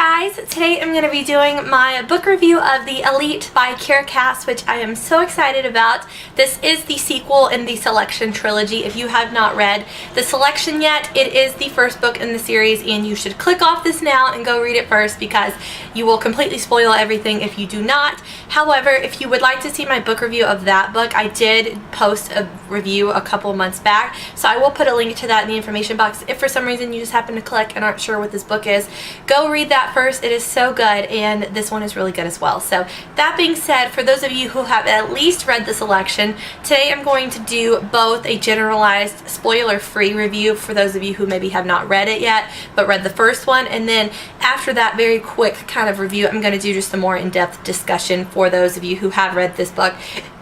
guys, today I'm going to be doing my book review of The Elite by Kiera Cass, which I am so excited about. This is the sequel in the Selection trilogy. If you have not read The Selection yet, it is the first book in the series and you should click off this now and go read it first because you will completely spoil everything if you do not. However, if you would like to see my book review of that book, I did post a review a couple months back, so I will put a link to that in the information box. If for some reason you just happen to click and aren't sure what this book is, go read that first. It is so good, and this one is really good as well. So that being said, for those of you who have at least read The Selection, today I'm going to do both a generalized spoiler-free review for those of you who maybe have not read it yet but read the first one, and then after that very quick kind of review, I'm going to do just a more in-depth discussion for those of you who have read this book.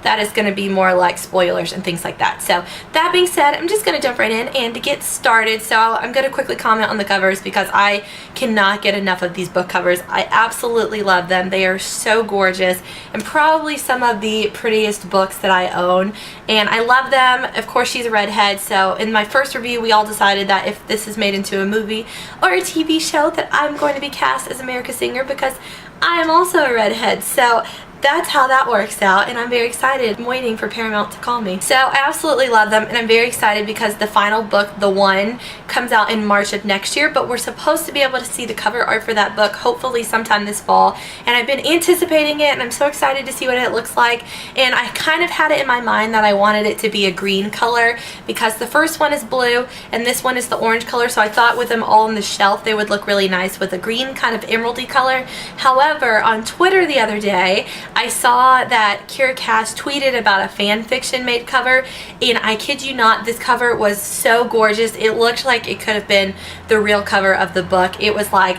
That is going to be more like spoilers and things like that. So that being said, I'm just going to jump right in and to get started. So I'm going to quickly comment on the covers because I cannot get enough of these book covers. I absolutely love them. They are so gorgeous and probably some of the prettiest books that I own, and I love them. Of course, she's a redhead, so in my first review we all decided that if this is made into a movie or a TV show that I'm going to be cast as America Singer because I am also a redhead. So that's how that works out, and I'm very excited. I'm waiting for Paramount to call me. So I absolutely love them, and I'm very excited because the final book, The One, comes out in March of next year, but we're supposed to be able to see the cover art for that book hopefully sometime this fall, and I've been anticipating it, and I'm so excited to see what it looks like. And I kind of had it in my mind that I wanted it to be a green color because the first one is blue and this one is the orange color, so I thought with them all on the shelf they would look really nice with a green kind of emeraldy color. However, on Twitter the other day I saw that Kiera Cass tweeted about a fan fiction made cover, and I kid you not, this cover was so gorgeous. It looked like it could have been the real cover of the book. It was like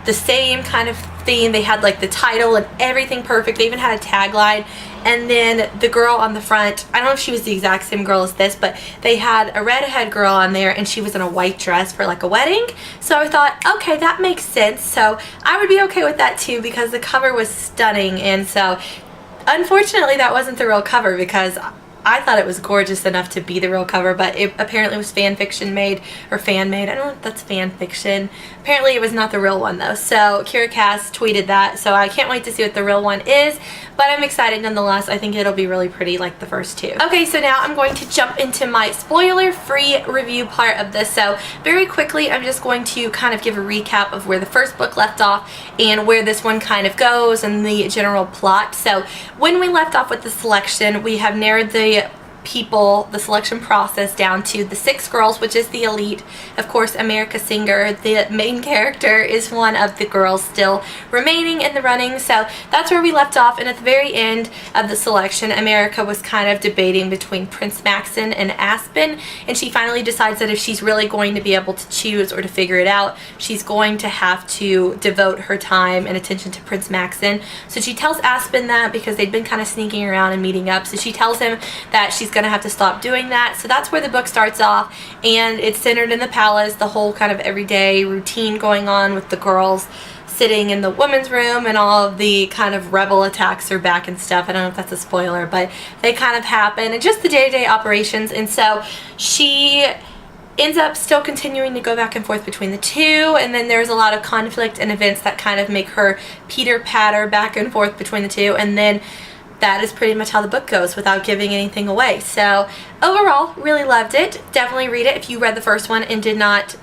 the same kind of theme. They had like the title and everything perfect. They even had a tagline, and then the girl on the front, I don't know if she was the exact same girl as this, but they had a redhead girl on there and she was in a white dress for like a wedding. So I thought, okay, that makes sense. So I would be okay with that too because the cover was stunning. And so unfortunately that wasn't the real cover because I thought it was gorgeous enough to be the real cover, but it apparently was fan fiction made, or fan made. I don't know if that's fan fiction. Apparently it was not the real one though. So Kiera Cass tweeted that, so I can't wait to see what the real one is, but I'm excited nonetheless. I think it'll be really pretty like the first two. Okay, so now I'm going to jump into my spoiler-free review part of this. So very quickly, I'm just going to kind of give a recap of where the first book left off and where this one kind of goes and the general plot. So when we left off with The Selection, we have narrowed the selection process down to the 6 girls, which is the elite. Of course, America Singer, the main character, is one of the girls still remaining in the running. So that's where we left off, and at the very end of the selection, America was kind of debating between Prince Maxon and Aspen, and she finally decides that if she's really going to be able to choose or to figure it out, she's going to have to devote her time and attention to Prince Maxon. So she tells Aspen that because they'd been kind of sneaking around and meeting up, so she tells him that she's going to have to stop doing that. So that's where the book starts off, and it's centered in the palace, the whole kind of everyday routine going on with the girls sitting in the women's room, and all of the kind of rebel attacks are back and stuff. I don't know if that's a spoiler, but they kind of happen, and just the day-to-day operations. And so she ends up still continuing to go back and forth between the two, and then there's a lot of conflict and events that kind of make her pitter-patter back and forth between the two, and then that is pretty much how the book goes without giving anything away. So overall, really loved it. Definitely read it if you read the first one and did not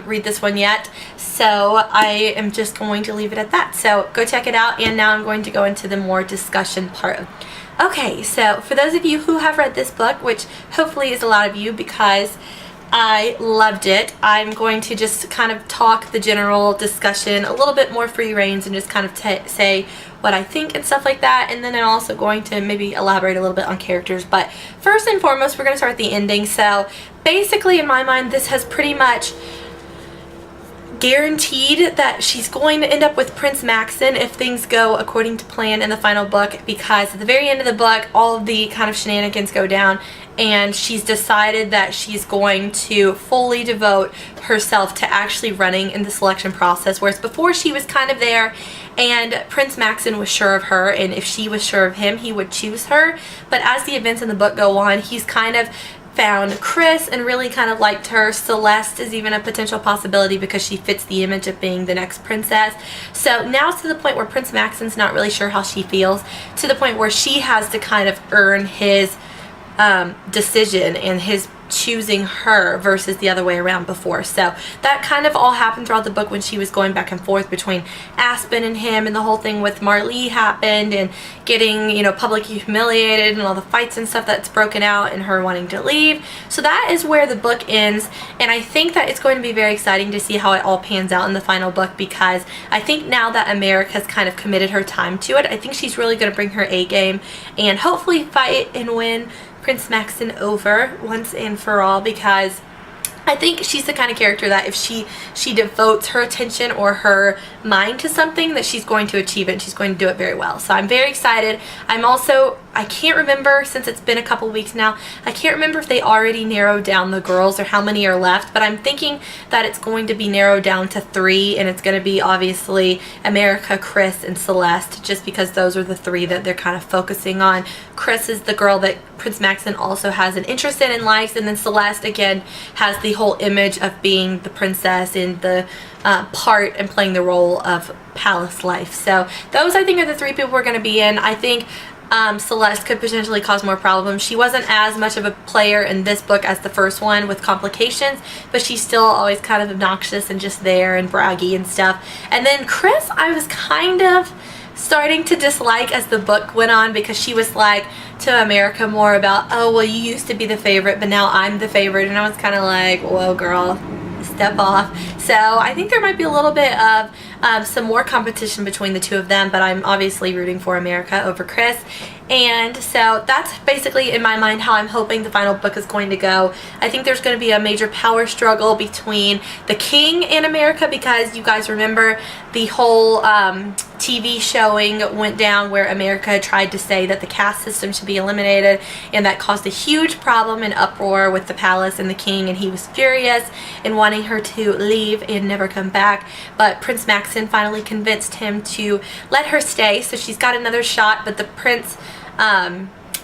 read this one yet. So I am just going to leave it at that. So go check it out, and now I'm going to go into the more discussion part. Okay, so for those of you who have read this book, which hopefully is a lot of you because I loved it, I'm going to just kind of talk the general discussion, a little bit more free reins, and just kind of say what I think and stuff like that, and then I'm also going to maybe elaborate a little bit on characters. But first and foremost, we're going to start with the ending. So basically, in my mind, this has pretty much guaranteed that she's going to end up with Prince Maxon if things go according to plan in the final book, because at the very end of the book all of the kind of shenanigans go down, and she's decided that she's going to fully devote herself to actually running in the selection process, whereas before she was kind of there and Prince Maxon was sure of her, and if she was sure of him he would choose her. But as the events in the book go on, he's kind of found Chris and really kind of liked her. Celeste is even a potential possibility because she fits the image of being the next princess. So now it's to the point where Prince Maxon's not really sure how she feels, to the point where she has to kind of earn his decision and his choosing her versus the other way around before. So that kind of all happened throughout the book when she was going back and forth between Aspen and him, and the whole thing with Marlee happened, and getting, you know, publicly humiliated and all the fights and stuff that's broken out, and her wanting to leave. So that is where the book ends, and I think that it's going to be very exciting to see how it all pans out in the final book, because I think now that America's kind of committed her time to it, I think she's really going to bring her A game and hopefully fight and win Prince Maxon over once and for all, because I think she's the kind of character that if she devotes her attention or her mind to something, that she's going to achieve it, and she's going to do it very well. So I'm very excited. I can't remember, since it's been a couple weeks now, I can't remember if they already narrowed down the girls or how many are left, but I'm thinking that it's going to be narrowed down to 3, and it's going to be obviously America, Chris, and Celeste, just because those are the 3 that they're kind of focusing on. Chris is the girl that Prince Maxon also has an interest in and likes, and then Celeste again has the whole image of being the princess in the part and playing the role of palace life. So those, I think, are the 3 people we're going to be in. I think Celeste could potentially cause more problems. She wasn't as much of a player in this book as the first one with complications, but she's still always kind of obnoxious and just there and braggy and stuff. And then Chris, I was kind of starting to dislike as the book went on, because she was like to America more about, oh, well, you used to be the favorite, but now I'm the favorite. And I was kind of like, whoa, girl, step off. So I think there might be a little bit of some more competition between the 2 of them, but I'm obviously rooting for America over Chris. And so that's basically, in my mind, how I'm hoping the final book is going to go. I think there's going to be a major power struggle between the king and America, because you guys remember the whole TV showing went down where America tried to say that the caste system should be eliminated, and that caused a huge problem and uproar with the palace and the king, and he was furious and wanting her to leave and never come back. But Prince Maxon finally convinced him to let her stay, so she's got another shot. But the prince,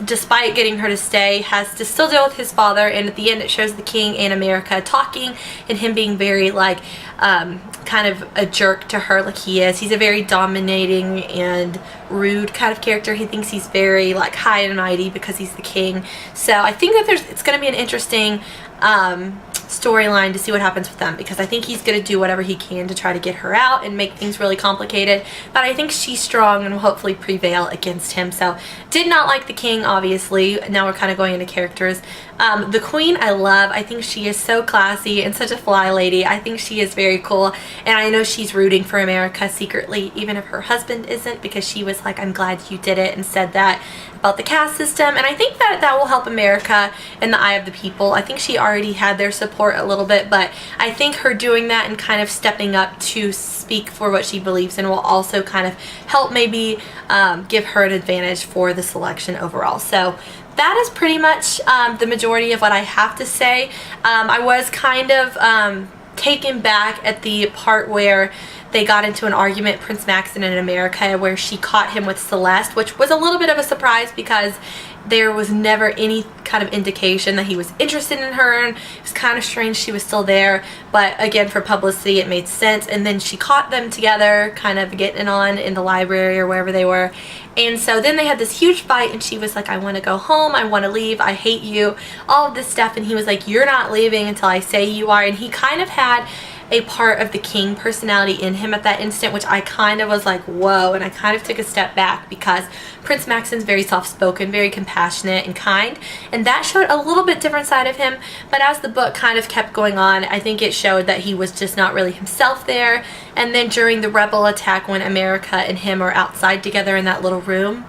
despite getting her to stay, has to still deal with his father, and at the end it shows the king and America talking, and him being very like kind of a jerk to her, like he is. He's a very dominating and rude kind of character. He thinks he's very like high and mighty because he's the king. So I think that it's going to be an interesting storyline to see what happens with them, because I think he's going to do whatever he can to try to get her out and make things really complicated, but I think she's strong and will hopefully prevail against him. So did not like the king, obviously. Now we're kind of going into characters. The queen I love. I think she is so classy and such a fly lady. I think she is very cool, and I know she's rooting for America secretly, even if her husband isn't, because she was like, I'm glad you did it, and said that about the caste system. And I think that that will help America in the eye of the people. I think she already had their support a little bit, but I think her doing that and kind of stepping up to speak for what she believes in will also kind of help maybe give her an advantage for the selection overall. So that is pretty much the majority of what I have to say. I was kind of taken back at the part where they got into an argument, Prince Maxon and America, where she caught him with Celeste, which was a little bit of a surprise because there was never any kind of indication that he was interested in her, and it was kind of strange she was still there, but again, for publicity it made sense. And then she caught them together kind of getting it on in the library or wherever they were, and so then they had this huge fight, and she was like, I want to go home, I want to leave, I hate you, all of this stuff. And he was like, you're not leaving until I say you are. And he kind of had a part of the king personality in him at that instant, which I kind of was like, whoa. And I kind of took a step back, because Prince Maxon's very soft-spoken, very compassionate and kind, and that showed a little bit different side of him. But as the book kind of kept going on, I think it showed that he was just not really himself there. And then during the rebel attack, when America and him are outside together in that little room,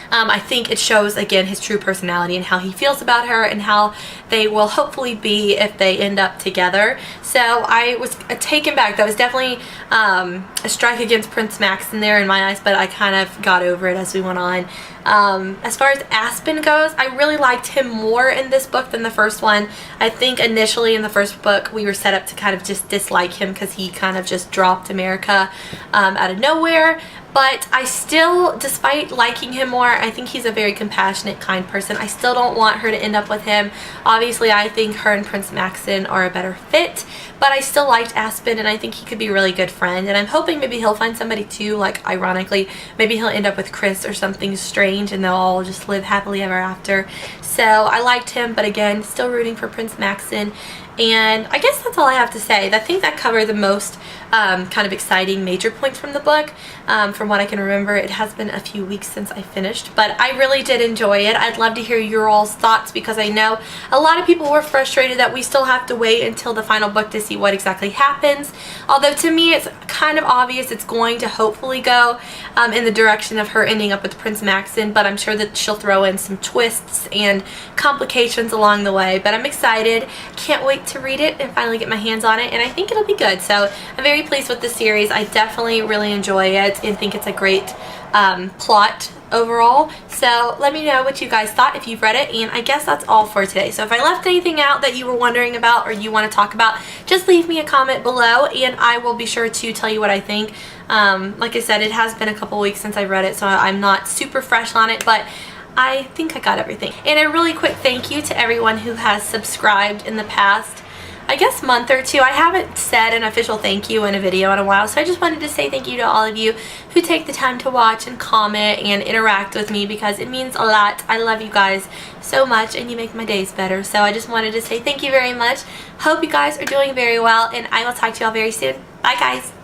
I think it shows again his true personality and how he feels about her, and how they will hopefully be if they end up together. So I was taken back. That was definitely a strike against Prince Max in there in my eyes, but I kind of got over it as we went on. As far as Aspen goes, I really liked him more in this book than the first one. I think initially in the first book we were set up to kind of just dislike him because he kind of just dropped America out of nowhere. But I still, despite liking him more, I think he's a very compassionate, kind person. I still don't want her to end up with him. Obviously, I think her and Prince Maxon are a better fit, but I still liked Aspen, and I think he could be a really good friend. And I'm hoping maybe he'll find somebody too, like, ironically, maybe he'll end up with Chris or something strange, and they'll all just live happily ever after. So I liked him, but again, still rooting for Prince Maxon. And I guess that's all I have to say. I think that covered the most kind of exciting major points from the book. From what I can remember, it has been a few weeks since I finished, but I really did enjoy it. I'd love to hear your all's thoughts because I know a lot of people were frustrated that we still have to wait until the final book to see what exactly happens. Although to me it's kind of obvious it's going to hopefully go in the direction of her ending up with Prince Maxon, but I'm sure that she'll throw in some twists and complications along the way. But I'm excited. Can't wait to read it and finally get my hands on it, and I think it'll be good. So I'm very pleased with the series. I definitely really enjoy it and think it's a great plot overall. So let me know what you guys thought if you've read it, and I guess that's all for today. So if I left anything out that you were wondering about or you want to talk about, just leave me a comment below and I will be sure to tell you what I think. Like I said, it has been a couple weeks since I read it, so I'm not super fresh on it, but I think I got everything. And a really quick thank you to everyone who has subscribed in the past, I guess, month or two. I haven't said an official thank you in a video in a while, so I just wanted to say thank you to all of you who take the time to watch and comment and interact with me because it means a lot. I love you guys so much and you make my days better. So I just wanted to say thank you very much. Hope you guys are doing very well, and I will talk to you all very soon. Bye guys.